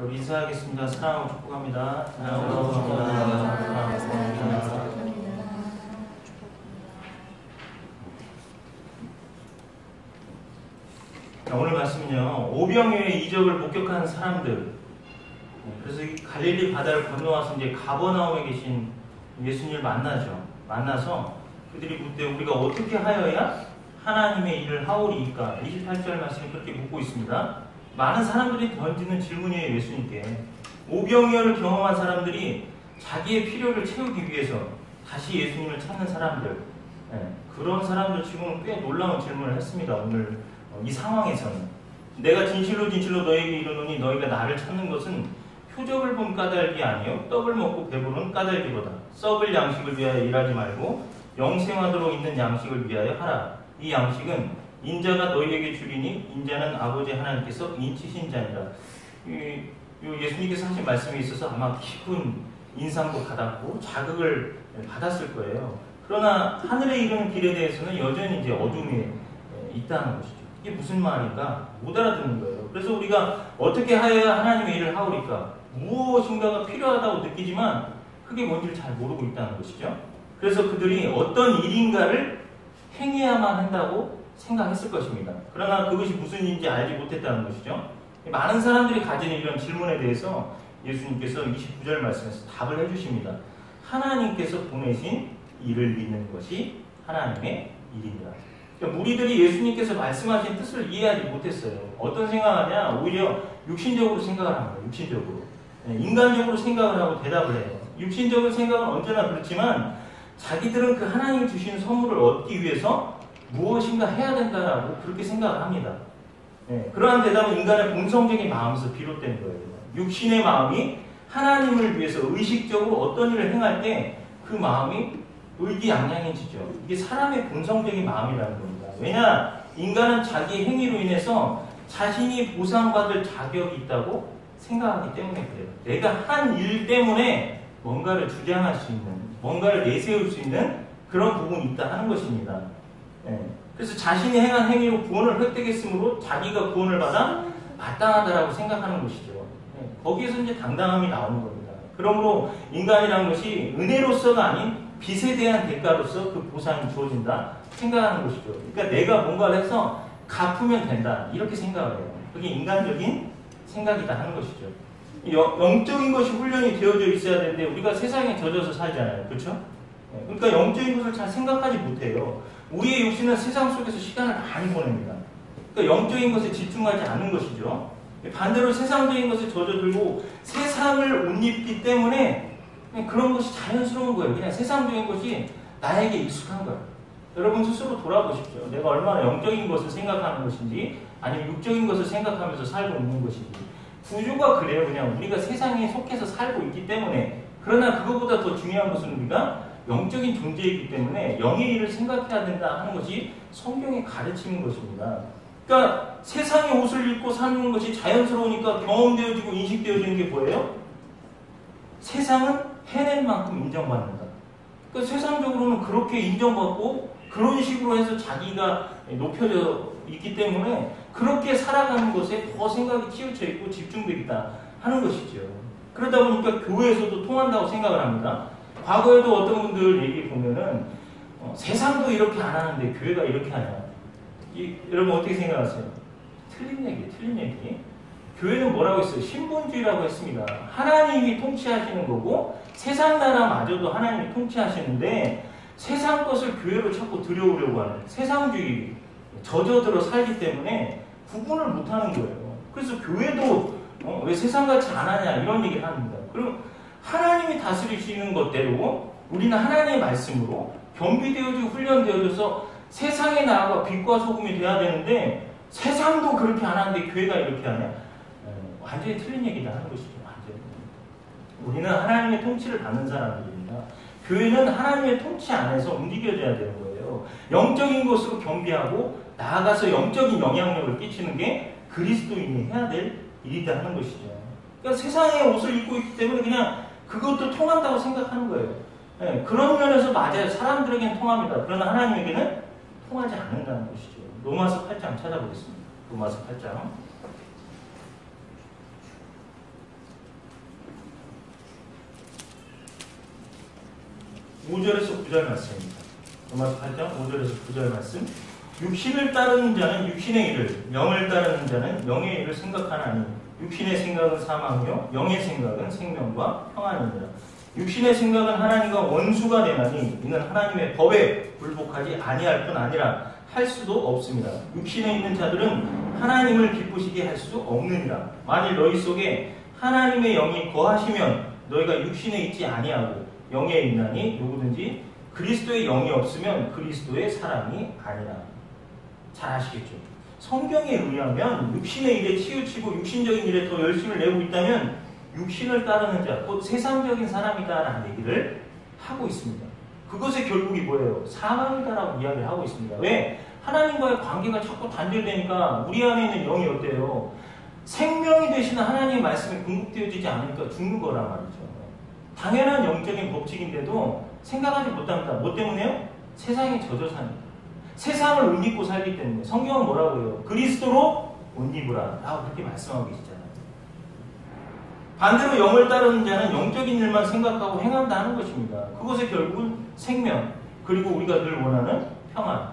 여러분 인사하겠습니다. 사랑하고 축복합니다. 사랑하고 축복합니다. 오늘 말씀은요, 오병이어의 이적을 목격한 사람들, 그래서 이 갈릴리 바다를 건너와서 이제 가버나움에 계신 예수님을 만나서 그들이 묻되 우리가 어떻게 하여야 하나님의 일을 하오리이까? 28절 말씀이 그렇게 묻고 있습니다. 많은 사람들이 던지는 질문이에요. 예수님께. 오병이어를 경험한 사람들이 자기의 필요를 채우기 위해서 다시 예수님을 찾는 사람들, 그런 사람들 지금은 꽤 놀라운 질문을 했습니다. 오늘 이 상황에서는 내가 진실로 너에게 이르노니 너희가 나를 찾는 것은 표적을 본 까닭이 아니요 떡을 먹고 배부른 까닭이로다. 썩을 양식을 위하여 일하지 말고 영생하도록 있는 양식을 위하여 하라. 이 양식은 인자가 너희에게 주리니 인자는 아버지 하나님께서 인치신 자니라. 예수님께서 하신 말씀에 있어서 아마 깊은 인상도 받았고 자극을 받았을 거예요. 그러나 하늘에 이르는 길에 대해서는 여전히 이제 어둠이 있다는 것이죠. 이게 무슨 말인가 못 알아듣는 거예요. 그래서 우리가 어떻게 하여야 하나님의 일을 하오리까? 무엇인가가 필요하다고 느끼지만 그게 뭔지를 잘 모르고 있다는 것이죠. 그래서 그들이 어떤 일인가를 행해야만 한다고 생각했을 것입니다. 그러나 그것이 무슨 일인지 알지 못했다는 것이죠. 많은 사람들이 가지는 이런 질문에 대해서 예수님께서 29절 말씀에서 답을 해주십니다. 하나님께서 보내신 일을 믿는 것이 하나님의 일이니라. 그러니까 무리들이 예수님께서 말씀하신 뜻을 이해하지 못했어요. 어떤 생각하냐? 오히려 육신적으로 생각을 합니다. 육신적으로. 인간적으로 생각을 하고 대답을 해요. 육신적인 생각은 언제나 그렇지만 자기들은 그 하나님이 주신 선물을 얻기 위해서 무엇인가 해야 된다라고 그렇게 생각을 합니다. 그러한 대답은 인간의 본성적인 마음에서 비롯된 거예요. 육신의 마음이 하나님을 위해서 의식적으로 어떤 일을 행할 때 그 마음이 의기양양해지죠. 이게 사람의 본성적인 마음이라는 겁니다. 왜냐? 인간은 자기 행위로 인해서 자신이 보상받을 자격이 있다고 생각하기 때문에 그래요. 내가 한 일 때문에 뭔가를 주장할 수 있는, 뭔가를 내세울 수 있는 그런 부분이 있다 하는 것입니다. 그래서 자신이 행한 행위로 구원을 획득했으므로 자기가 구원을 받아 마땅하다라고 생각하는 것이죠. 거기에서 이제 당당함이 나오는 겁니다. 그러므로 인간이라는 것이 은혜로서가 아닌 빚에 대한 대가로서 그 보상이 주어진다 생각하는 것이죠. 그러니까 내가 뭔가를 해서 갚으면 된다 이렇게 생각을 해요. 그게 인간적인 생각이다 하는 것이죠. 영적인 것이 훈련이 되어져 있어야 되는데 우리가 세상에 젖어서 살잖아요. 그렇죠? 그러니까 영적인 것을 잘 생각하지 못해요. 우리의 육신은 세상 속에서 시간을 많이 보냅니다. 그러니까 영적인 것에 집중하지 않는 것이죠. 반대로 세상적인 것에 젖어들고 세상을 옷 입기 때문에 그런 것이 자연스러운 거예요. 그냥 세상적인 것이 나에게 익숙한 거예요. 여러분 스스로 돌아보십시오. 내가 얼마나 영적인 것을 생각하는 것인지 아니면 육적인 것을 생각하면서 살고 있는 것인지. 구조가 그래요. 그냥 우리가 세상에 속해서 살고 있기 때문에. 그러나 그것보다 더 중요한 것은 우리가 영적인 존재이기 때문에 영의 일을 생각해야 된다 하는 것이 성경의 가르치는 것입니다. 그러니까 세상의 옷을 입고 사는 것이 자연스러우니까 경험되어지고 인식되어지는 게 뭐예요? 세상은 해낸 만큼 인정받는다. 그러니까 세상적으로는 그렇게 인정받고 그런 식으로 해서 자기가 높여져 있기 때문에 그렇게 살아가는 것에 더 생각이 치우쳐 있고 집중되어 있다 하는 것이죠. 그러다 보니까 교회에서도 통한다고 생각을 합니다. 과거에도 어떤 분들 얘기 보면은 세상도 이렇게 안 하는데 교회가 이렇게 하냐. 여러분 어떻게 생각하세요? 틀린 얘기. 교회는 뭐라고 했어요? 신본주의라고 했습니다. 하나님이 통치하시는 거고 세상 나라마저도 하나님이 통치하시는데 세상 것을 교회로 자꾸 들여오려고 하는 세상주의 젖어들어 살기 때문에 구분을 못하는 거예요. 그래서 교회도 왜 세상같이 안 하냐 이런 얘기를 합니다. 그럼 하나님이 다스리시는 것대로 우리는 하나님의 말씀으로 겸비되어지고 훈련되어져서 세상의 나라가 빛과 소금이 돼야 되는데 세상도 그렇게 안 하는데 교회가 이렇게 하냐? 완전히 틀린 얘기다 하는 것이죠. 완전히. 우리는 하나님의 통치를 받는 사람들입니다. 교회는 하나님의 통치 안에서 움직여져야 되는 거예요. 영적인 것으로 겸비하고 나아가서 영적인 영향력을 끼치는 게 그리스도인이 해야 될 일이다 하는 것이죠. 그러니까 세상의 옷을 입고 있기 때문에 그냥 그것도 통한다고 생각하는 거예요. 그런 면에서 맞아요. 사람들에게는 통합니다. 그러나 하나님에게는 통하지 않는다는 것이죠. 로마서 8장 찾아보겠습니다. 로마서 8장. 5절에서 9절 말씀입니다. 로마서 8장 5절에서 9절 말씀. 육신을 따르는 자는 육신의 일을, 영을 따르는 자는 영의 일을 생각하나니 육신의 생각은 사망이요 영의 생각은 생명과 평안이니라. 육신의 생각은 하나님과 원수가 되나니 이는 하나님의 법에 굴복하지 아니할 뿐 아니라 할 수도 없습니다. 육신에 있는 자들은 하나님을 기쁘시게 할 수 없느니라. 만일 너희 속에 하나님의 영이 거하시면 너희가 육신에 있지 아니하고 영에 있나니 누구든지 그리스도의 영이 없으면 그리스도의 사람이 아니라. 잘 아시겠죠? 성경에 의하면 육신의 일에 치우치고 육신적인 일에 더 열심을 내고 있다면 육신을 따르는 자, 곧 세상적인 사람이다라는 얘기를 하고 있습니다. 그것의 결국이 뭐예요? 사망이다라고 이야기를 하고 있습니다. 왜? 하나님과의 관계가 자꾸 단절되니까 우리 안에 있는 영이 어때요? 생명이 되시는 하나님의 말씀이 궁극되어지지 않으니까 죽는 거란 말이죠. 당연한 영적인 법칙인데도 생각하지 못합니다. 뭐 때문에요? 세상에 젖어 사니까. 세상을 옷 입고 살기 때문에. 성경은 뭐라고 해요? 그리스도로 옷 입으라 라고 그렇게 말씀하고 계시잖아요. 반대로 영을 따르는 자는 영적인 일만 생각하고 행한다 하는 것입니다. 그것의 결국은 생명, 그리고 우리가 늘 원하는 평안.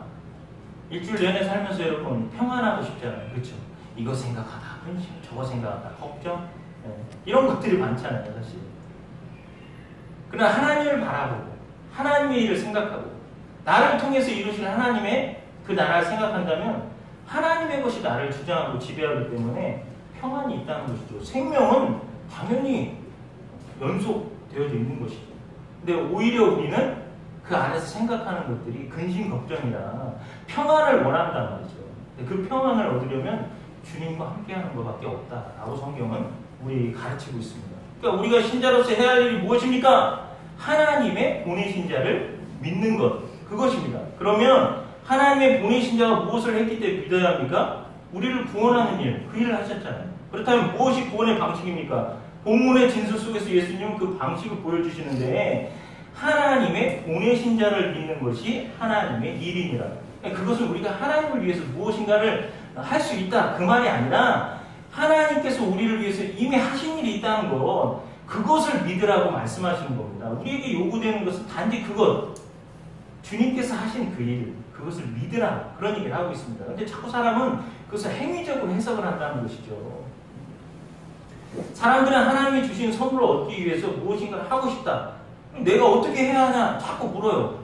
일주일 내내 살면서 여러분 평안하고 싶잖아요. 그렇죠? 이거 생각하다 근심, 저거 생각하다 걱정, 이런 것들이 많잖아요. 사실. 그러나 하나님을 바라보고 하나님의 일을 생각하고 나를 통해서 이루실 하나님의 그 나라를 생각한다면 하나님의 것이 나를 주장하고 지배하기 때문에 평안이 있다는 것이죠. 생명은 당연히 연속되어져 있는 것이죠. 근데 오히려 우리는 그 안에서 생각하는 것들이 근심, 걱정이라 평안을 원한단 말이죠. 그 평안을 얻으려면 주님과 함께하는 것밖에 없다라고 성경은 우리 가르치고 있습니다. 그러니까 우리가 신자로서 해야 할 일이 무엇입니까? 하나님의 보내신 자를 믿는 것, 그것입니다. 그러면 하나님의 보내신 자가 무엇을 했기 때문에 믿어야 합니까? 우리를 구원하는 일, 그 일을 하셨잖아요. 그렇다면 무엇이 구원의 방식입니까? 본문의 진술 속에서 예수님은 그 방식을 보여주시는데 하나님의 보내신 자를 믿는 것이 하나님의 일이니라. 그것은 우리가 하나님을 위해서 무엇인가를 할 수 있다, 그 말이 아니라 하나님께서 우리를 위해서 이미 하신 일이 있다는 것, 그것을 믿으라고 말씀하시는 겁니다. 우리에게 요구되는 것은 단지 그것, 주님께서 하신 그 일, 그것을 믿으라, 그런 얘기를 하고 있습니다. 그런데 자꾸 사람은 그것을 행위적으로 해석을 한다는 것이죠. 사람들은 하나님이 주신 선물을 얻기 위해서 무엇인가를 하고 싶다. 내가 어떻게 해야 하냐? 자꾸 물어요.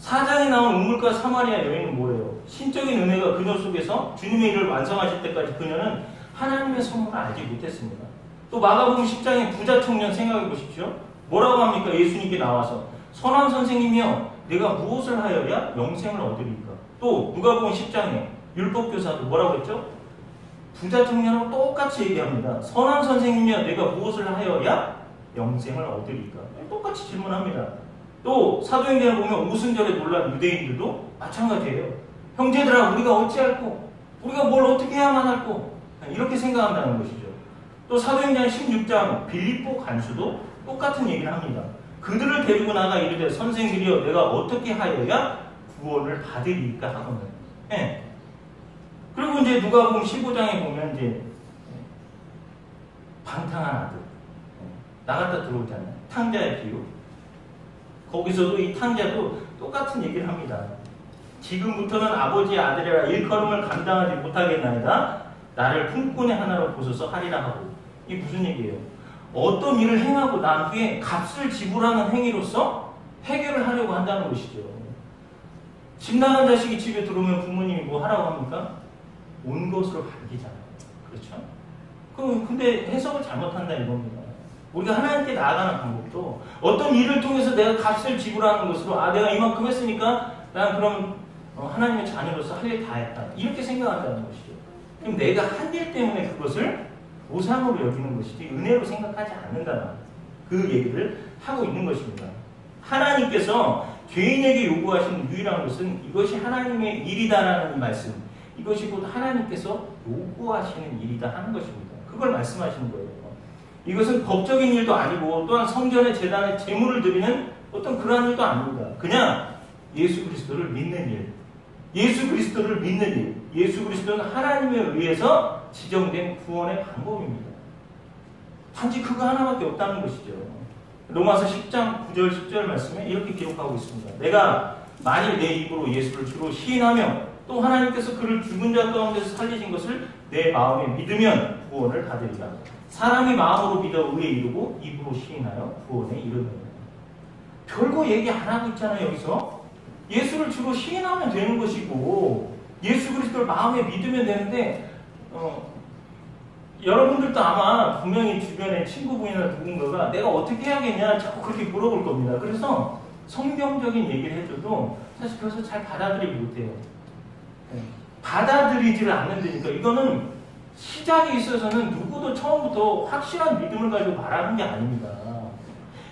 4장에 나온 우물가 사마리아 여인은 뭐예요? 신적인 은혜가 그녀 속에서 주님의 일을 완성하실 때까지 그녀는 하나님의 선물을 알지 못했습니다. 또 마가복음 10장의 부자 청년 생각해 보십시오. 뭐라고 합니까? 예수님께 나와서 선한 선생님이여 내가 무엇을 하여야 영생을 얻으리까? 또 누가복음 10장에 율법교사도 뭐라고 했죠? 부자 청년하고 똑같이 얘기합니다. 선한 선생님이여 내가 무엇을 하여야 영생을 얻으리까? 똑같이 질문합니다. 또 사도행전을 보면 오순절에 놀란 유대인들도 마찬가지예요. 형제들아 우리가 어찌할꼬? 우리가 뭘 어떻게 해야만 할꼬? 이렇게 생각한다는 것이죠. 또 사도행전 16장 빌립보 간수도 똑같은 얘기를 합니다. 그들을 데리고 나가 이르되 선생들이여 내가 어떻게 하여야 구원을 받으리까 하거든. 네. 그리고 이제 누가복음 15장에 보면 이제 방탕한 아들 나갔다 들어오잖아요. 탕자의 비유. 거기서도 이 탕자도 똑같은 얘기를 합니다. 지금부터는 아버지의 아들이라 일컬음을 감당하지 못하겠나이다. 나를 품꾼의 하나로 보소서 하리라 하고. 이게 무슨 얘기예요? 어떤 일을 행하고 난 후에 값을 지불하는 행위로서 해결을 하려고 한다는 것이죠. 집 나간 자식이 집에 들어오면 부모님이 뭐 하라고 합니까? 온 것으로 반기잖아요. 그렇죠? 근데 해석을 잘못한다 이겁니다. 우리가 하나님께 나아가는 방법도 어떤 일을 통해서 내가 값을 지불하는 것으로 내가 이만큼 했으니까 난 그럼 하나님의 자녀로서 할 일 다 했다. 이렇게 생각한다는 것이죠. 그럼 내가 한 일 때문에 그것을 보상으로 여기는 것이지 은혜로 생각하지 않는다는 그 얘기를 하고 있는 것입니다. 하나님께서 죄인에게 요구하신 유일한 것은 이것이 하나님의 일이다라는 말씀, 이것이 곧 하나님께서 요구하시는 일이다 하는 것입니다. 그걸 말씀하시는 거예요. 이것은 법적인 일도 아니고 또한 성전의 제단에 제물을 드리는 어떤 그러한 일도 아닙니다. 그냥 예수 그리스도를 믿는 일, 예수 그리스도를 믿는 일, 예수 그리스도는 하나님에 의해서 지정된 구원의 방법입니다. 단지 그거 하나밖에 없다는 것이죠. 로마서 10장 9절 10절 말씀에 이렇게 기록하고 있습니다. 내가 만일 내 입으로 예수를 주로 시인하며 또 하나님께서 그를 죽은 자 가운데서 살리신 것을 내 마음에 믿으면 구원을 받으리라. 사람이 마음으로 믿어 의에 이르고 입으로 시인하여 구원에 이르느니라. 별거 얘기 안 하고 있잖아요. 여기서 예수를 주로 시인하면 되는 것이고 예수 그리스도를 마음에 믿으면 되는데 여러분들도 아마 분명히 주변에 친구분이나 누군가가 내가 어떻게 해야겠냐 자꾸 그렇게 물어볼 겁니다. 그래서 성경적인 얘기를 해줘도 사실 그것을 잘 받아들이지 못해요. 받아들이지를 않는다니까. 이거는 시작에 있어서는 누구도 처음부터 확실한 믿음을 가지고 말하는 게 아닙니다.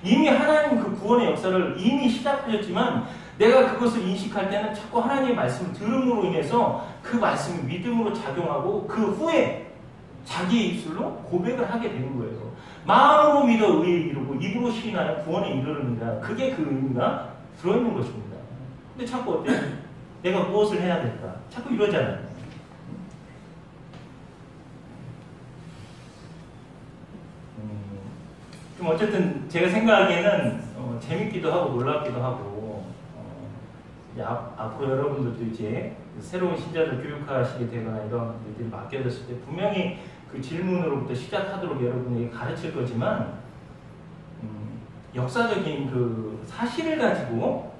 이미 하나님 그 구원의 역사를 이미 시작하셨지만 내가 그것을 인식할 때는 자꾸 하나님의 말씀을 들음으로 인해서 그 말씀이 믿음으로 작용하고 그 후에 자기 입술로 고백을 하게 되는 거예요. 마음으로 믿어 의에 이르고 입으로 시인하여 구원에 이르느니라. 그게 그 의미가 들어있는 것입니다. 근데 자꾸 어때요? 내가 무엇을 해야 될까? 자꾸 이러잖아요. 좀 어쨌든 제가 생각하기에는 재밌기도 하고 놀랍기도 하고 이제 앞으로 여러분들도 이제 새로운 신자들 교육하시게 되거나 이런 일들이 맡겨졌을 때 분명히 그 질문으로부터 시작하도록 여러분에게 가르칠 거지만 역사적인 그 사실을 가지고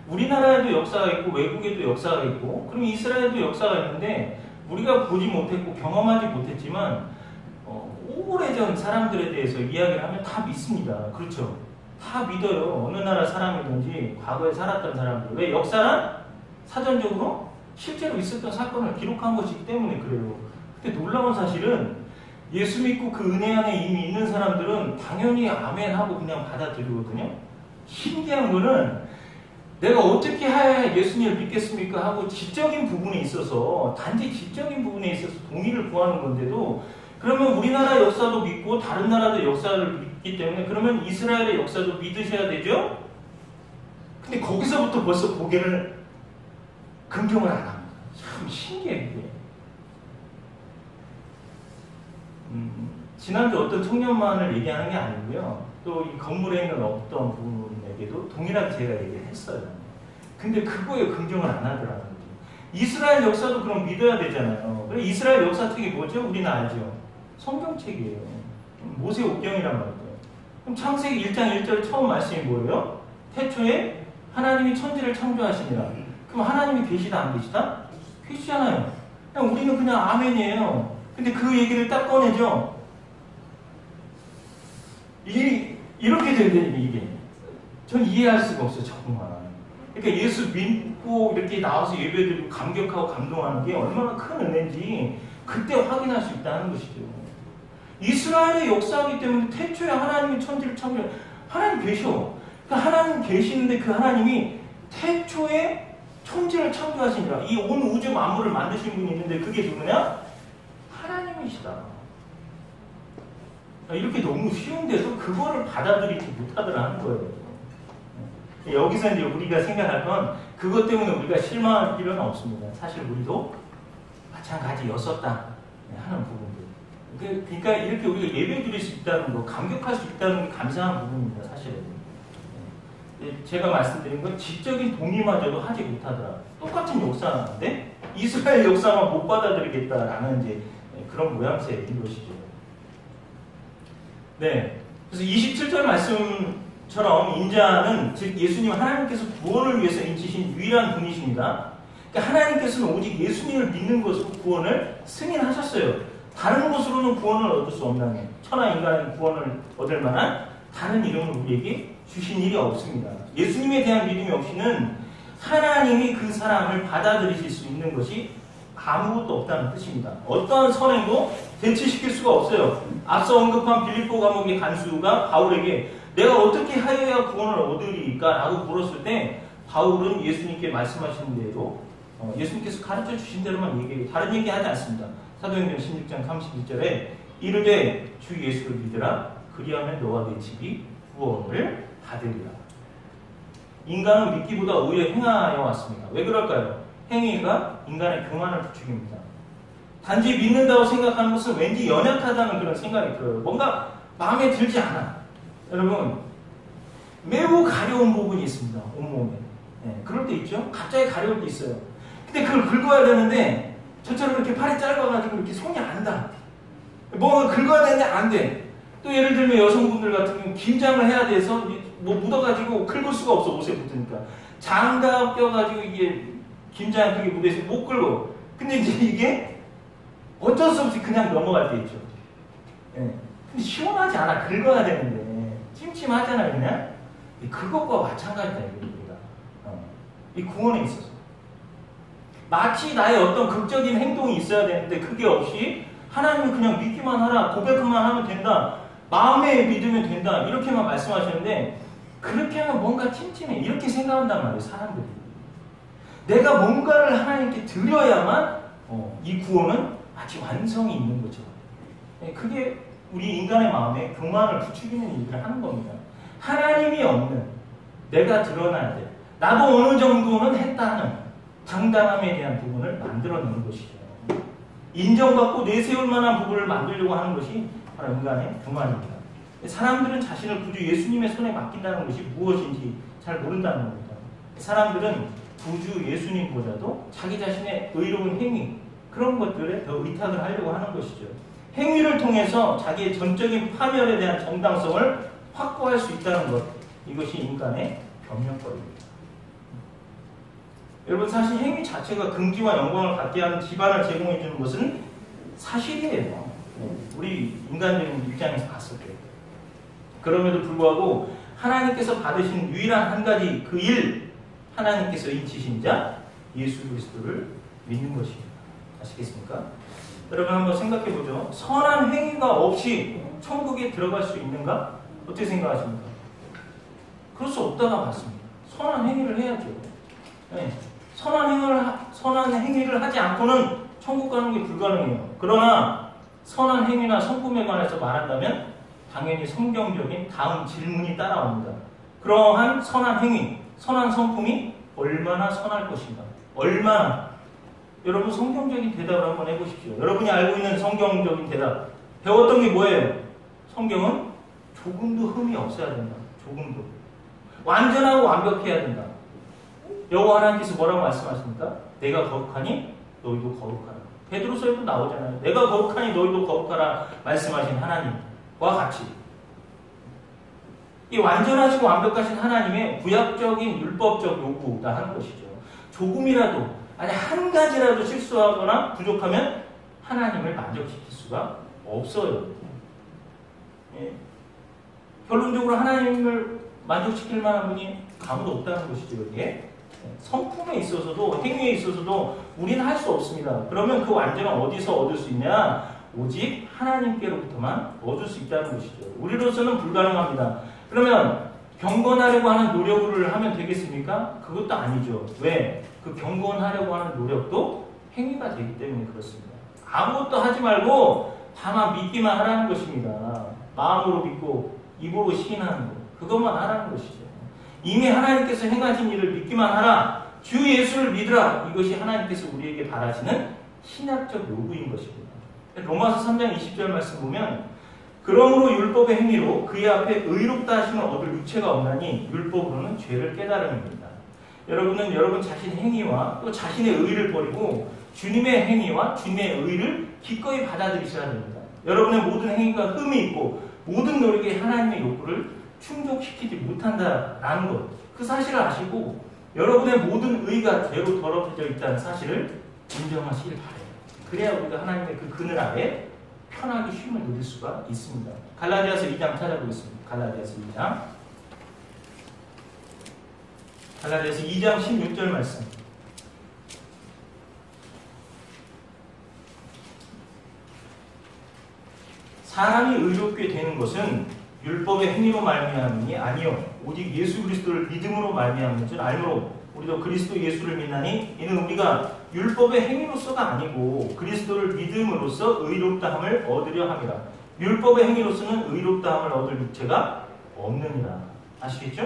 우리나라에도 역사가 있고 외국에도 역사가 있고 그럼 이스라엘도 역사가 있는데 우리가 보지 못했고 경험하지 못했지만 오래전 사람들에 대해서 이야기를 하면 다 믿습니다. 그렇죠? 다 믿어요. 어느 나라 사람이든지 과거에 살았던 사람들. 왜? 역사란 사전적으로 실제로 있었던 사건을 기록한 것이기 때문에 그래요. 근데 놀라운 사실은 예수 믿고 그 은혜 안에 이미 있는 사람들은 당연히 아멘하고 그냥 받아들이거든요. 신기한 거는 내가 어떻게 해야 예수님을 믿겠습니까? 하고 지적인 부분에 있어서 단지 지적인 부분에 있어서 동의를 구하는 건데도 그러면 우리나라 역사도 믿고 다른 나라도 역사를 믿기 때문에 그러면 이스라엘의 역사도 믿으셔야 되죠? 근데 거기서부터 벌써 고개를 긍정을 안 합니다. 참 신기해 그게. 지난주 어떤 청년만을 얘기하는 게 아니고요. 또 이 건물에 있는 어떤 분에게도 동일하게 제가 얘기를 했어요. 근데 그거에 긍정을 안 하더라고요. 이스라엘 역사도 그럼 믿어야 되잖아요. 그래 이스라엘 역사책이 뭐죠? 우리는 알죠. 성경책이에요. 모세오경이란 말이에요. 그럼 창세기 1장 1절 처음 말씀이 뭐예요? 태초에 하나님이 천지를 창조하시니라. 그럼 하나님이 계시다 안 계시다? 계시잖아요. 그냥 우리는 그냥 아멘이에요. 근데 그 얘기를 딱 꺼내죠. 이렇게 된다니까 이게. 전 이해할 수가 없어요. 정말. 그러니까 예수 믿고 이렇게 나와서 예배드리고 감격하고 감동하는 게 얼마나 큰 은혜인지 그때 확인할 수 있다는 것이죠. 이스라엘의 역사이기 때문에 태초에 하나님이 천지를 창조, 하나님 계셔. 그러니까 하나님 계시는데 그 하나님이 태초에 천지를 창조하시니라. 이 온 우주 만물을 만드신 분이 있는데 그게 누구냐? 하나님이시다. 이렇게 너무 쉬운데도 그거를 받아들이지 못하더라는 거예요. 여기서 이제 우리가 생각할 건 그것 때문에 우리가 실망할 필요는 없습니다. 사실 우리도 마찬가지였었다 하는 부분들. 그러니까 이렇게 우리가 예배 드릴 수 있다는 거, 감격할 수 있다는 게 감사한 부분입니다. 사실은. 제가 말씀드린 건 지적인 동의마저도 하지 못하더라. 똑같은 역사인데 이스라엘 역사만 못 받아들이겠다라는 이제 그런 모양새인 것이죠. 네. 그래서 27절 말씀처럼 인자는 즉 예수님 하나님께서 구원을 위해서 인치신 유일한 분이십니다. 그러니까 하나님께서는 오직 예수님을 믿는 것으로 구원을 승인하셨어요. 다른 것으로는 구원을 얻을 수 없나니 천하 인간은 구원을 얻을 만한 다른 이름을 우리에게 주신 일이 없습니다. 예수님에 대한 믿음이 없이는 하나님이 그 사람을 받아들이실 수 있는 것이 아무것도 없다는 뜻입니다. 어떠한 선행도 대체시킬 수가 없어요. 앞서 언급한 빌립보 감옥의 간수가 바울에게 내가 어떻게 하여야 구원을 얻으리까? 라고 물었을 때 바울은 예수님께 말씀하신 대로 예수님께서 가르쳐 주신 대로만 얘기해요. 다른 얘기 하지 않습니다. 사도행전 16장 32절에 이르되 주 예수를 믿으라 그리하면 너와 내 집이 구원을 받으리라. 인간은 믿기보다 오히려 행하여 왔습니다. 왜 그럴까요? 행위가 인간의 교만을 부추깁니다. 단지 믿는다고 생각하는 것은 왠지 연약하다는 그런 생각이 들어요. 뭔가 마음에 들지 않아. 여러분, 매우 가려운 부분이 있습니다. 온몸에. 네, 그럴 때 있죠. 갑자기 가려울 때 있어요. 근데 그걸 긁어야 되는데 저처럼 이렇게 팔이 짧아가지고 이렇게 손이 안 닿아. 뭐 긁어야 되는데 안 돼. 또 예를 들면 여성분들 같은 경우는 김장을 해야 돼서 뭐 묻어가지고 긁을 수가 없어. 옷에 붙으니까. 장갑 껴가지고 이게 김장 그게 묻어있으면 못 긁어. 근데 이제 이게 어쩔 수 없이 그냥 넘어갈 때 있죠. 예. 근데 시원하지 않아. 긁어야 되는데. 찜찜하잖아요, 그냥. 그것과 마찬가지다, 이겁니다. 이 구원에 있어서. 마치 나의 어떤 극적인 행동이 있어야 되는데 그게 없이 하나님을 그냥 믿기만 하라, 고백만 하면 된다, 마음에 믿으면 된다, 이렇게만 말씀하시는데 그렇게 하면 뭔가 찜찜해. 이렇게 생각한단 말이에요, 사람들이. 내가 뭔가를 하나님께 드려야만 이 구원은 마치 완성이 있는 거죠. 그게 우리 인간의 마음에 교만을 부추기는 일을 하는 겁니다. 하나님이 없는 내가 드러나야 돼. 나도 어느 정도는 했다는 당당함에 대한 부분을 만들어내는 것이죠. 인정받고 내세울 만한 부분을 만들려고 하는 것이 바로 인간의 교만입니다. 사람들은 자신을 구주 예수님의 손에 맡긴다는 것이 무엇인지 잘 모른다는 겁니다. 사람들은 구주 예수님보다도 자기 자신의 의로운 행위, 그런 것들에 더 의탁을 하려고 하는 것이죠. 행위를 통해서 자기의 전적인 파멸에 대한 정당성을 확보할 수 있다는 것, 이것이 인간의 변명거리입니다. 여러분, 사실 행위 자체가 긍지와 영광을 갖게 하는 기반을 제공해 주는 것은 사실이에요. 우리 인간적인 입장에서 봤을 때. 그럼에도 불구하고 하나님께서 받으신 유일한 한 가지 그 일, 하나님께서 인치신 자 예수 그리스도를 믿는 것입니다. 아시겠습니까? 여러분, 한번 생각해 보죠. 선한 행위가 없이 천국에 들어갈 수 있는가? 어떻게 생각하십니까? 그럴 수 없다가 봤습니다. 선한 행위를 해야죠. 네. 선한 행위를 하지 않고는 천국 가는 게 불가능해요. 그러나 선한 행위나 성품에 관해서 말한다면 당연히 성경적인 다음 질문이 따라옵니다. 그러한 선한 행위, 선한 성품이 얼마나 선할 것인가? 얼마나? 여러분, 성경적인 대답을 한번 해보십시오. 여러분이 알고 있는 성경적인 대답. 배웠던 게 뭐예요? 성경은 조금도 흠이 없어야 된다. 조금도. 완전하고 완벽해야 된다. 여호와 하나님께서 뭐라고 말씀하십니까? 내가 거룩하니 너희도 거룩하라. 베드로서에도 나오잖아요. 내가 거룩하니 너희도 거룩하라 말씀하신 하나님과 같이. 이 완전하시고 완벽하신 하나님의 구약적인 율법적 요구다 하는 것이죠. 조금이라도, 아니 한 가지라도 실수하거나 부족하면 하나님을 만족시킬 수가 없어요. 예. 결론적으로 하나님을 만족시킬 만한 분이 아무도 없다는 것이죠. 여기에. 성품에 있어서도, 행위에 있어서도 우리는 할 수 없습니다. 그러면 그 완전은 어디서 얻을 수 있냐? 오직 하나님께로부터만 얻을 수 있다는 것이죠. 우리로서는 불가능합니다. 그러면 경건하려고 하는 노력을 하면 되겠습니까? 그것도 아니죠. 왜? 그 경건하려고 하는 노력도 행위가 되기 때문에 그렇습니다. 아무것도 하지 말고 다만 믿기만 하라는 것입니다. 마음으로 믿고 입으로 시인하는 것, 그것만 하라는 것이죠. 이미 하나님께서 행하신 일을 믿기만 하라, 주 예수를 믿으라, 이것이 하나님께서 우리에게 바라시는 신학적 요구인 것입니다. 로마서 3장 20절 말씀 보면, 그러므로 율법의 행위로 그의 앞에 의롭다 하심을 얻을 육체가 없나니 율법으로는 죄를 깨달음입니다. 여러분은 여러분 자신의 행위와 또 자신의 의를 버리고 주님의 행위와 주님의 의를 기꺼이 받아들이셔야 됩니다. 여러분의 모든 행위가 흠이 있고 모든 노력이 하나님의 욕구를 충족시키지 못한다라는 것, 그 사실을 아시고 여러분의 모든 의가 죄로 더럽혀져 있다는 사실을 인정하시길 바라요. 그래야 우리가 하나님의 그 그늘 아래 편하게 쉼을 누릴 수가 있습니다. 갈라디아서 2장 찾아보겠습니다. 갈라디아서 2장. 갈라디아서 2장 16절 말씀. 사람이 의롭게 되는 것은 율법의 행위로 말미암음이 아니요 오직 예수 그리스도를 믿음으로 말미암는 줄 알므로 우리도 그리스도 예수를 믿나니 이는 우리가 율법의 행위로서가 아니고 그리스도를 믿음으로써 의롭다함을 얻으려 함이라. 율법의 행위로서는 의롭다함을 얻을 육체가 없느니라. 아시겠죠?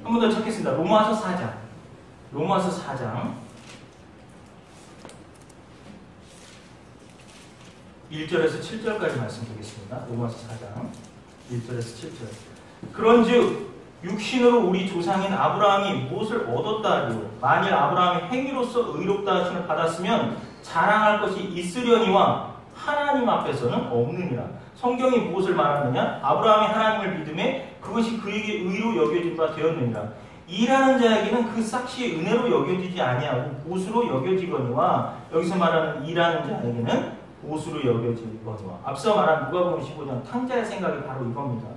한 번 더 찾겠습니다. 로마서 4장. 로마서 4장 1절에서 7절까지 말씀 드리겠습니다. 로마서 4장 1절에서 7절. 그런즉 육신으로 우리 조상인 아브라함이 무엇을 얻었다 하리요? 만일 아브라함이 행위로서 의롭다 하심을 받았으면 자랑할 것이 있으려니와 하나님 앞에서는 없느니라. 성경이 무엇을 말하느냐? 아브라함이 하나님을 믿음에 그것이 그에게 의로 여겨진 바 되었느니라. 일하는 자에게는 그 삭시 은혜로 여겨지지 아니하고 보수로 여겨지거니와, 여기서 말하는 일하는 자에게는 보수로 여겨지거니와, 앞서 말한 누가복음 15장 탕자의 생각이 바로 이겁니다.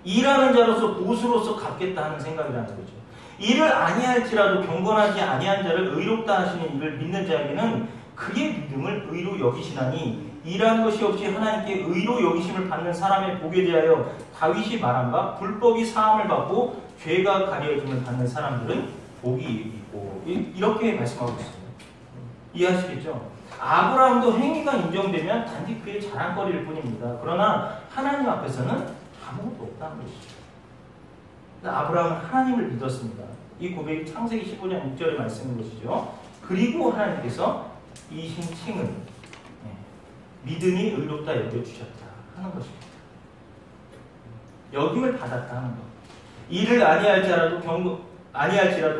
일하는 자로서 보수로서 갚겠다 하는 생각이라는 거죠. 일을 아니할지라도 경건하지 아니한 자를 의롭다 하시는 이를 믿는 자에게는 그의 믿음을 의로 여기시나니, 일한 것이 없이 하나님께 의로 여기심을 받는 사람의 복에 대하여 다윗이 말한 바 불법이 사함을 받고 죄가 가려짐을 받는 사람들은 복이 있고, 이렇게 말씀하고 있습니다. 이해하시겠죠? 아브라함도 행위가 인정되면 단지 그의 자랑거리일 뿐입니다. 그러나 하나님 앞에서는 아무것도 없다는 것이죠. 아브라함은 하나님을 믿었습니다. 이 고백이 창세기 15장 6절의 말씀인 것이죠. 그리고 하나님께서 이 신칭을 믿음이 의롭다 여겨주셨다 하는 것입니다. 여김을 받았다 하는 것. 일을 아니할지라도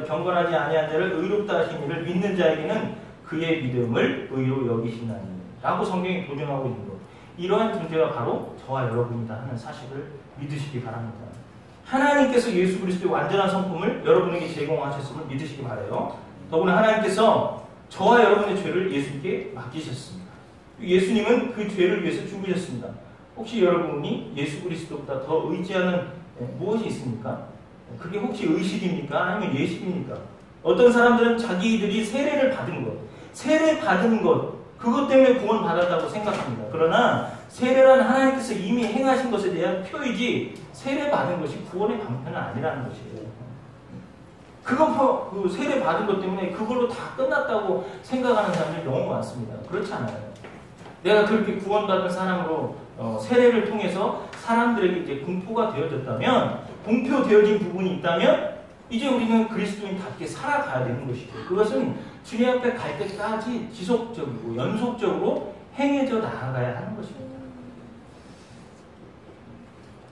경건하지 아니한 자를 의롭다 하신 이를 믿는 자에게는 그의 믿음을 의로 여기시나니 라고 성경이 보증하고 있는 것. 이러한 존재가 바로 저와 여러분이다 하는 사실을 믿으시기 바랍니다. 하나님께서 예수 그리스도의 완전한 성품을 여러분에게 제공하셨음을 믿으시기 바라요. 더구나 하나님께서 저와 여러분의 죄를 예수님께 맡기셨습니다. 예수님은 그 죄를 위해서 죽으셨습니다. 혹시 여러분이 예수 그리스도보다 더 의지하는 무엇이 있습니까? 그게 혹시 의식입니까? 아니면 예식입니까? 어떤 사람들은 자기들이 세례를 받은 것, 세례 받은 것, 그것 때문에 구원 받았다고 생각합니다. 그러나 세례란 하나님께서 이미 행하신 것에 대한 표이지 세례 받은 것이 구원의 방편은 아니라는 것이에요. 그 세례 받은 것 때문에 그걸로 다 끝났다고 생각하는 사람들이 너무 많습니다. 그렇지 않아요. 내가 그렇게 구원받은 사람으로 세례를 통해서 사람들에게 이제 공포가 되어졌다면, 공표되어진 부분이 있다면 이제 우리는 그리스도인답게 살아가야 되는 것이죠. 그것은 주님 앞에 갈 때까지 지속적이고 연속적으로 행해져 나아가야 하는 것입니다.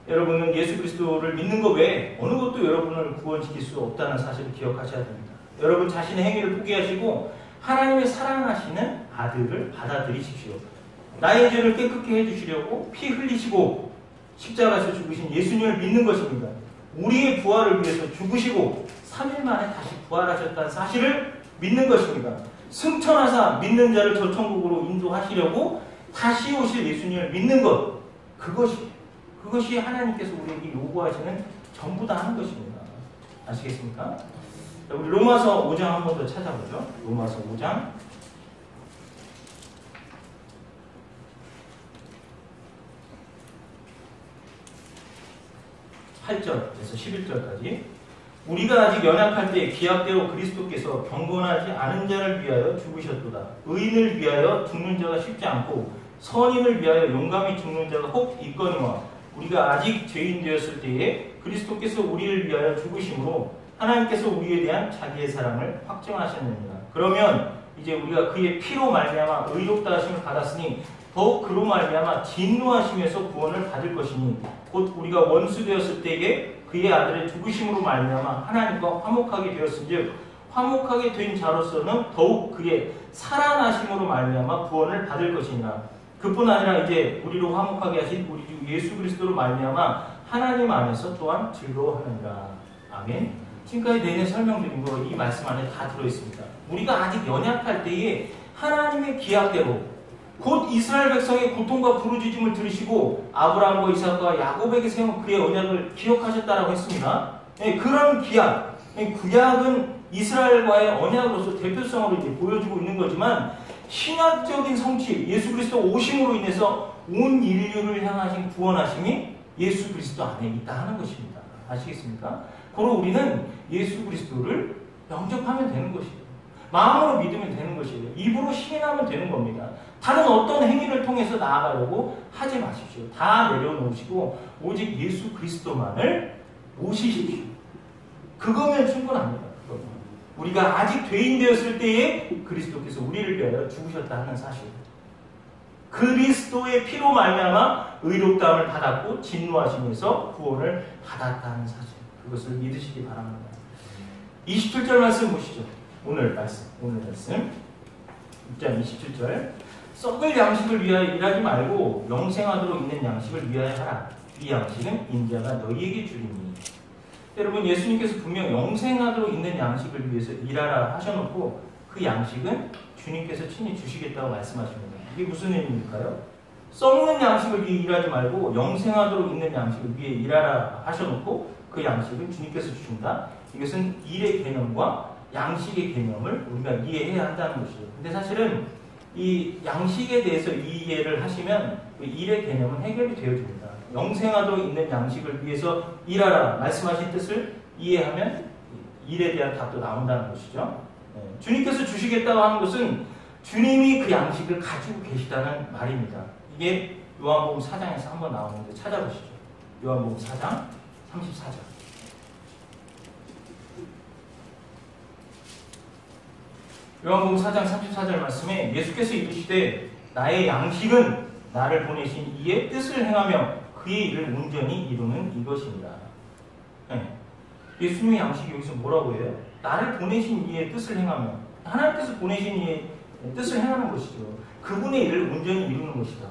여러분은 예수 그리스도를 믿는 것 외에 어느 것도 여러분을 구원시킬 수 없다는 사실을 기억하셔야 됩니다. 여러분 자신의 행위를 포기하시고 하나님의 사랑하시는 아들을 받아들이십시오. 나의 죄를 깨끗게 해주시려고 피 흘리시고 십자가에서 죽으신 예수님을 믿는 것입니다. 우리의 부활을 위해서 죽으시고 3일 만에 다시 부활하셨다는 사실을 믿는 것입니다. 승천하사 믿는 자를 저 천국으로 인도하시려고 다시 오실 예수님을 믿는 것, 그것이 하나님께서 우리에게 요구하시는 전부다 하는 것입니다. 아시겠습니까? 우리 로마서 5장 한 번 더 찾아보죠. 로마서 5장 8절에서 11절까지. 우리가 아직 연약할 때 기약대로 그리스도께서 경건하지 않은 자를 위하여 죽으셨도다. 의인을 위하여 죽는 자가 쉽지 않고 선인을 위하여 용감히 죽는 자가 혹 있거니와, 우리가 아직 죄인 되었을 때에 그리스도께서 우리를 위하여 죽으심으로 하나님께서 우리에 대한 자기의 사랑을 확증하셨느니라. 그러면 이제 우리가 그의 피로 말미암아 의롭다 하심을 받았으니 더욱 그로 말미암아 진노하심에서 구원을 받을 것이니, 곧 우리가 원수 되었을 때에 그의 아들의 죽으심으로 말미암아 하나님과 화목하게 되었은즉 화목하게 된 자로서는 더욱 그의 살아나심으로 말미암아 구원을 받을 것이니라. 그뿐 아니라 이제 우리로 화목하게 하신 우리 주 예수 그리스도로 말미암아 하나님 안에서 또한 즐거워하느니라. 아멘. 지금까지 내내 설명드린 거 이 말씀 안에 다 들어있습니다. 우리가 아직 연약할 때에 하나님의 기약대로, 곧 이스라엘 백성의 고통과 부르짖음을 들으시고 아브라함과 이삭과 야곱에게 세운 그의 언약을 기억하셨다라고 했습니다. 그런 기약, 구약은 이스라엘과의 언약으로서 대표성으로 이제 보여주고 있는 거지만, 신학적인 성취, 예수 그리스도 오심으로 인해서 온 인류를 향하신 구원하심이 예수 그리스도 안에 있다 하는 것입니다. 아시겠습니까? 그로 우리는 예수 그리스도를 영접하면 되는 것이에요. 마음으로 믿으면 되는 것이에요. 입으로 시인하면 되는 겁니다. 다른 어떤 행위를 통해서 나아가려고 하지 마십시오. 다 내려놓으시고 오직 예수 그리스도만을 모시십시오. 그거면 충분합니다. 우리가 아직 죄인 되었을 때에 그리스도께서 우리를 위하여 죽으셨다 하는 사실, 그리스도의 피로 말미암아 의롭다함을 받았고 진노하심에서 구원을 받았다는 사실, 그것을 믿으시기 바랍니다. 27절 말씀 보시죠. 오늘 말씀 6장 27절. 썩을 양식을 위하여 일하지 말고 영생하도록 있는 양식을 위하여 하라. 이 양식은 인자가 너희에게 주리니. 여러분, 예수님께서 분명 영생하도록 있는 양식을 위해서 일하라 하셔놓고 그 양식은 주님께서 친히 주시겠다고 말씀하십니다. 이게 무슨 의미일까요? 썩는 양식을 위해 일하지 말고 영생하도록 있는 양식을 위해 일하라 하셔놓고 그 양식은 주님께서 주신다. 이것은 일의 개념과 양식의 개념을 우리가 이해해야 한다는 것이죠. 근데 사실은 이 양식에 대해서 이해를 하시면 일의 개념은 해결이 되어집니다. 영생하도록 있는 양식을 위해서 일하라 말씀하신 뜻을 이해하면 일에 대한 답도 나온다는 것이죠. 주님께서 주시겠다고 하는 것은 주님이 그 양식을 가지고 계시다는 말입니다. 이게 요한복음 4장에서 한번 나오는데 찾아보시죠. 요한복음 4장 34절. 요한복음 4장 34절 말씀에 예수께서 이르시되 나의 양식은 나를 보내신 이의 뜻을 행하며 그의 일을 온전히 이루는 이것이니라. 예수님의 양식이 여기서 뭐라고 해요? 나를 보내신 이의 뜻을 행하며, 하나님께서 보내신 이의 뜻을 행하는 것이죠. 그분의 일을 온전히 이루는 것이다.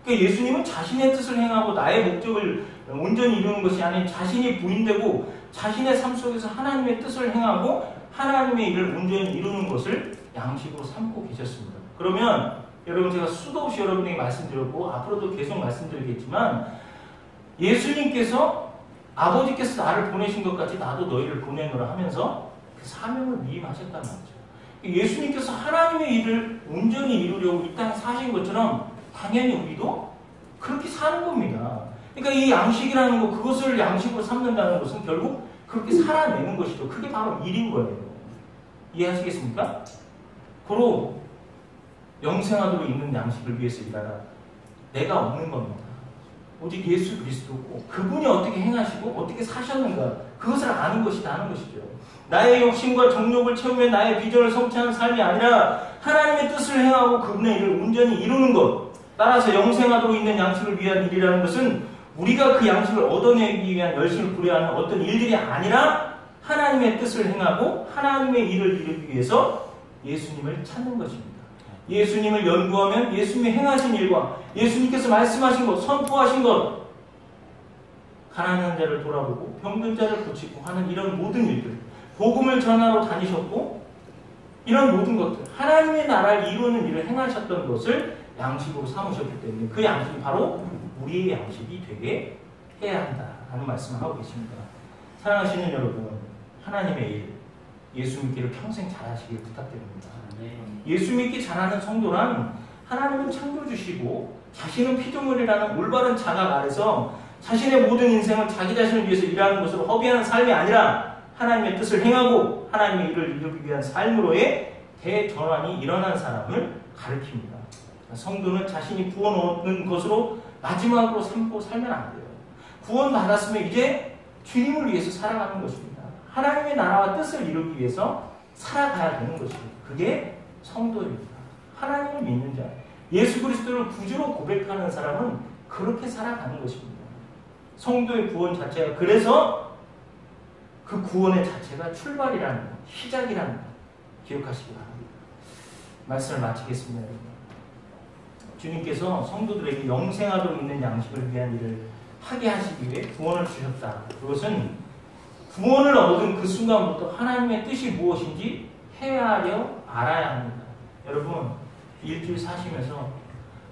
그러니까 예수님은 자신의 뜻을 행하고 나의 목적을 온전히 이루는 것이 아닌 자신이 부인되고 자신의 삶 속에서 하나님의 뜻을 행하고 하나님의 일을 온전히 이루는 것을 양식으로 삼고 계셨습니다. 그러면 여러분, 제가 수도 없이 여러분에게 말씀드렸고 앞으로도 계속 말씀드리겠지만 예수님께서 아버지께서 나를 보내신 것 같이 나도 너희를 보내노라 하면서 그 사명을 위임하셨단 말이죠. 예수님께서 하나님의 일을 온전히 이루려고 이 땅에 사신 것처럼 당연히 우리도 그렇게 사는 겁니다. 그러니까 이 양식이라는 것, 그것을 양식으로 삼는다는 것은 결국 그렇게 살아내는 것이죠. 그게 바로 일인 거예요. 이해하시겠습니까? 고로 영생하도록 있는 양식을 위해서 일하라. 내가 없는 겁니다. 오직 예수 그리스도고 그분이 어떻게 행하시고 어떻게 사셨는가, 그것을 아는 것이다 하는 것이죠. 나의 욕심과 정욕을 채우며 나의 비전을 성취하는 삶이 아니라 하나님의 뜻을 행하고 그분의 일을 온전히 이루는 것. 따라서 영생하도록 있는 양식을 위한 일이라는 것은 우리가 그 양식을 얻어내기 위한 열심을 부려하는 어떤 일들이 아니라 하나님의 뜻을 행하고 하나님의 일을 이루기 위해서 예수님을 찾는 것입니다. 예수님을 연구하면 예수님이 행하신 일과 예수님께서 말씀하신 것, 선포하신 것, 가난한 자를 돌아보고 병든 자를 고치고 하는 이런 모든 일들, 복음을 전하러 다니셨고 이런 모든 것들, 하나님의 나라를 이루는 일을 행하셨던 것을 양식으로 삼으셨기 때문에 그 양식이 바로 우리의 양식이 되게 해야 한다라는 말씀을 하고 계십니다. 사랑하시는 여러분, 하나님의 일, 예수 믿기를 평생 잘하시길 부탁드립니다. 예수 믿기 잘하는 성도란 하나님은 창조주시고 자신은 피조물이라는 올바른 자각 아래서 자신의 모든 인생을 자기 자신을 위해서 일하는 것으로 허비하는 삶이 아니라 하나님의 뜻을 행하고 하나님의 일을 이루기 위한 삶으로의 대전환이 일어난 사람을 가리킵니다. 성도는 자신이 구원 얻는 것으로 마지막으로 삼고 살면 안 돼요. 구원 받았으면 이제 주님을 위해서 살아가는 것입니다. 하나님의 나라와 뜻을 이루기 위해서 살아가야 되는 것입니다. 그게 성도입니다. 하나님을 믿는 자, 예수 그리스도를 구주로 고백하는 사람은 그렇게 살아가는 것입니다. 성도의 구원 자체가, 그래서 그 구원의 자체가 출발이라는 것, 시작이라는 것 기억하시기 바랍니다. 말씀을 마치겠습니다. 여러분. 주님께서 성도들에게 영생하도록 있는 양식을 위한 일을 하게 하시기 위해 구원을 주셨다. 그것은 구원을 얻은 그 순간부터 하나님의 뜻이 무엇인지 헤아려 알아야 합니다. 여러분, 일주일 사시면서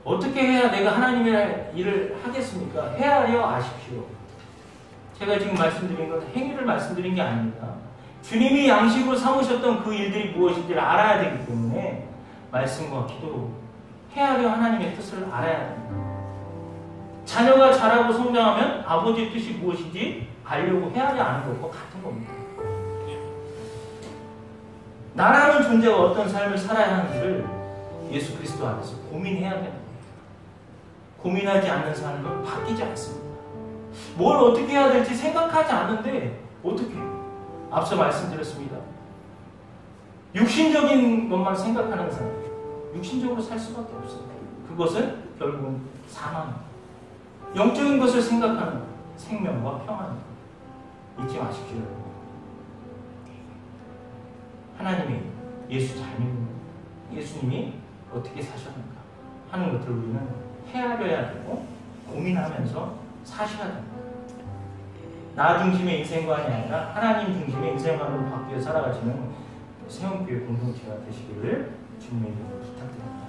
어떻게 해야 내가 하나님의 일을 하겠습니까? 헤아려 아십시오. 제가 지금 말씀드린 건 행위를 말씀드린 게 아닙니다. 주님이 양식으로 삼으셨던 그 일들이 무엇인지를 알아야 되기 때문에 말씀과 기도, 헤아려 하나님의 뜻을 알아야 됩니다. 자녀가 자라고 성장하면 아버지의 뜻이 무엇인지 알려고 헤아려 아는 것과 같은 겁니다. 나라는 존재가 어떤 삶을 살아야 하는지를 예수 그리스도 안에서 고민해야 됩니다. 고민하지 않는 삶은 바뀌지 않습니다. 뭘 어떻게 해야 될지 생각하지 않는데 어떻게 해요? 앞서 말씀드렸습니다. 육신적인 것만 생각하는 사람, 육신적으로 살 수밖에 없어요. 그것은 결국은 사망입니다. 영적인 것을 생각하는 생명과 평안입니다. 잊지 마십시오. 하나님이 예수 잘 믿는 예수님이 어떻게 사셨는가 하는 것들을 우리는 헤아려야 되고 고민하면서 사셔야 됩니다. 나 중심의 인생관이 아니라 하나님 중심의 인생관으로 바뀌어 살아가시는 세움교회 공동체가 되시기를 주님의 이름으로 부탁드립니다.